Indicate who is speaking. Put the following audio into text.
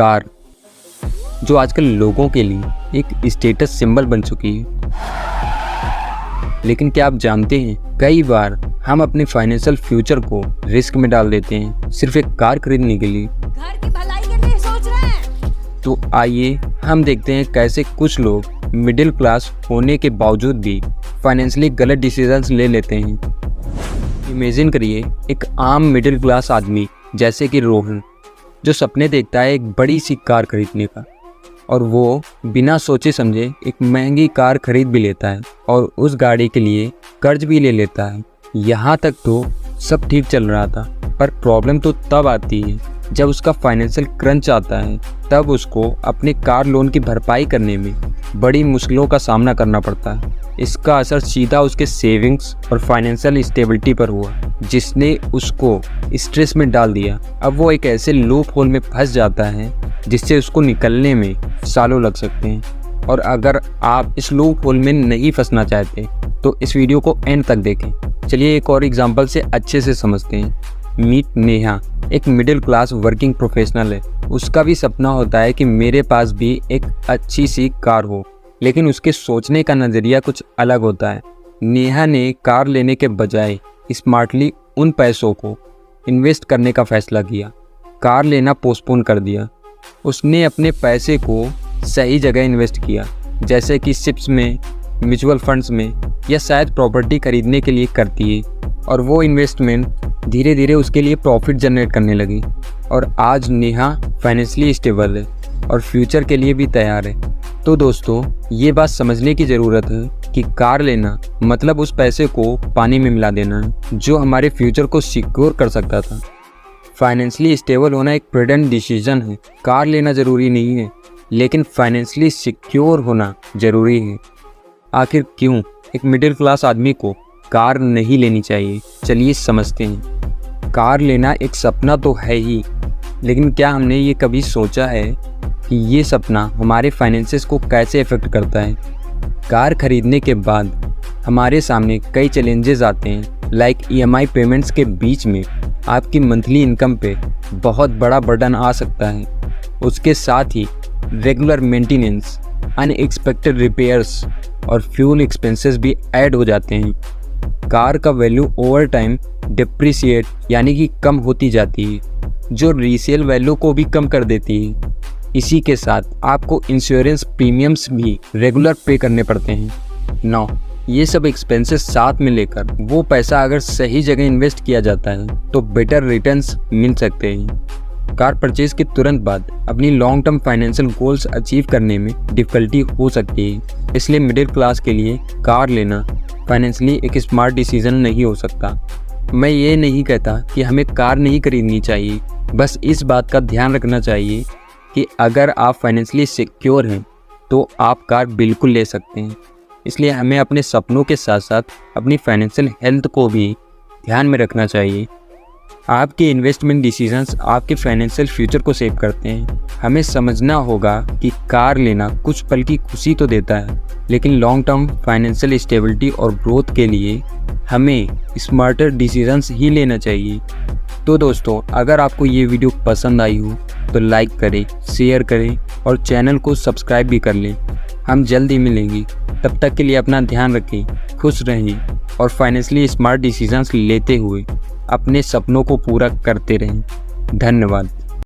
Speaker 1: Car, जो आजकल लोगों के लिए एक स्टेटस सिंबल बन चुकी है। लेकिन क्या आप जानते हैं, कई बार हम अपने फाइनेंशियल फ्यूचर को रिस्क में डाल देते हैं सिर्फ एक कार खरीदने के लिए।
Speaker 2: घर की भलाई के लिए सोच रहे हैं।
Speaker 1: तो आइए हम देखते हैं कैसे कुछ लोग मिडिल क्लास होने के बावजूद भी फाइनेंशियली गलत डिसीजंस ले लेते हैं। इमेजिन करिए एक आम मिडिल क्लास आदमी जैसे कि रोहन, जो सपने देखता है एक बड़ी सी कार खरीदने का, और वो बिना सोचे समझे एक महंगी कार खरीद भी लेता है और उस गाड़ी के लिए कर्ज भी ले लेता है। यहाँ तक तो सब ठीक चल रहा था, पर प्रॉब्लम तो तब आती है जब उसका फाइनेंशियल क्रंच आता है। तब उसको अपने कार लोन की भरपाई करने में बड़ी मुश्किलों का सामना करना पड़ता है। इसका असर सीधा उसके सेविंग्स और फाइनेंशियल स्टेबिलिटी पर हुआ, जिसने उसको स्ट्रेस में डाल दिया। अब वो एक ऐसे लूप होल में फंस जाता है जिससे उसको निकलने में सालों लग सकते हैं। और अगर आप इस लूप होल में नहीं फंसना चाहते तो इस वीडियो को एंड तक देखें। चलिए एक और एग्जांपल से अच्छे से समझते हैं। मीट नेहा, एक मिडिल क्लास वर्किंग प्रोफेशनल है। उसका भी सपना होता है कि मेरे पास भी एक अच्छी सी कार हो, लेकिन उसके सोचने का नज़रिया कुछ अलग होता है। नेहा ने कार लेने के बजाय स्मार्टली उन पैसों को इन्वेस्ट करने का फैसला किया। कार लेना पोस्टपोन कर दिया। उसने अपने पैसे को सही जगह इन्वेस्ट किया, जैसे कि शिप्स में, म्यूचुअल फंड्स में, या शायद प्रॉपर्टी खरीदने के लिए करती है। और वो इन्वेस्टमेंट धीरे धीरे उसके लिए प्रॉफिट जनरेट करने लगी। और आज नेहा फाइनेंशियली स्टेबल है और फ्यूचर के लिए भी तैयार है। तो दोस्तों, ये बात समझने की ज़रूरत है कि कार लेना मतलब उस पैसे को पानी में मिला देना है जो हमारे फ्यूचर को सिक्योर कर सकता था। फाइनेंशियली स्टेबल होना एक प्रूडेंट डिसीजन है। कार लेना ज़रूरी नहीं है, लेकिन फाइनेंशियली सिक्योर होना ज़रूरी है। आखिर क्यों एक मिडिल क्लास आदमी को कार नहीं लेनी चाहिए, चलिए समझते हैं। कार लेना एक सपना तो है ही, लेकिन क्या हमने ये कभी सोचा है कि ये सपना हमारे फाइनेंसेस को कैसे अफेक्ट करता है? कार खरीदने के बाद हमारे सामने कई चैलेंजेस आते हैं, लाइक EMI पेमेंट्स के बीच में आपकी मंथली इनकम पे बहुत बड़ा बर्डन आ सकता है। उसके साथ ही रेगुलर मेंटेनेंस, अनएक्सपेक्टेड रिपेयर्स और फ्यूल एक्सपेंसेस भी ऐड हो जाते हैं। कार का वैल्यू ओवर टाइम डिप्रिसिएट यानी कि कम होती जाती है, जो रीसेल वैल्यू को भी कम कर देती है। इसी के साथ आपको इंश्योरेंस प्रीमियम्स भी रेगुलर पे करने पड़ते हैं। नौ, ये सब एक्सपेंसेस साथ में लेकर वो पैसा अगर सही जगह इन्वेस्ट किया जाता है तो बेटर रिटर्न्स मिल सकते हैं। कार परचेज के तुरंत बाद अपनी long term financial goals achieve करने में डिफ़िकल्टी हो सकती है। इसलिए मिडिल क्लास के लिए कार लेना फाइनेंशियली एक स्मार्ट डिसीजन नहीं हो सकता। मैं ये नहीं कहता कि हमें कार नहीं खरीदनी चाहिए, बस इस बात का ध्यान रखना चाहिए कि अगर आप फाइनेंशियली सिक्योर हैं तो आप कार बिल्कुल ले सकते हैं। इसलिए हमें अपने सपनों के साथ साथ अपनी फाइनेंशियल हेल्थ को भी ध्यान में रखना चाहिए। आपके इन्वेस्टमेंट डिसीजंस आपके फाइनेंशियल फ्यूचर को सेव करते हैं। हमें समझना होगा कि कार लेना कुछ पल की खुशी तो देता है, लेकिन लॉन्ग टर्म फाइनेंशियल स्टेबिलिटी और ग्रोथ के लिए हमें स्मार्टर डिसीजंस ही लेना चाहिए। तो दोस्तों, अगर आपको ये वीडियो पसंद आई हो तो लाइक करें, शेयर करें और चैनल को सब्सक्राइब भी कर लें। हम जल्द ही मिलेंगे। तब तक के लिए अपना ध्यान रखें, खुश रहें और फाइनेंशियली स्मार्ट डिसीजंस लेते हुए अपने सपनों को पूरा करते रहें। धन्यवाद।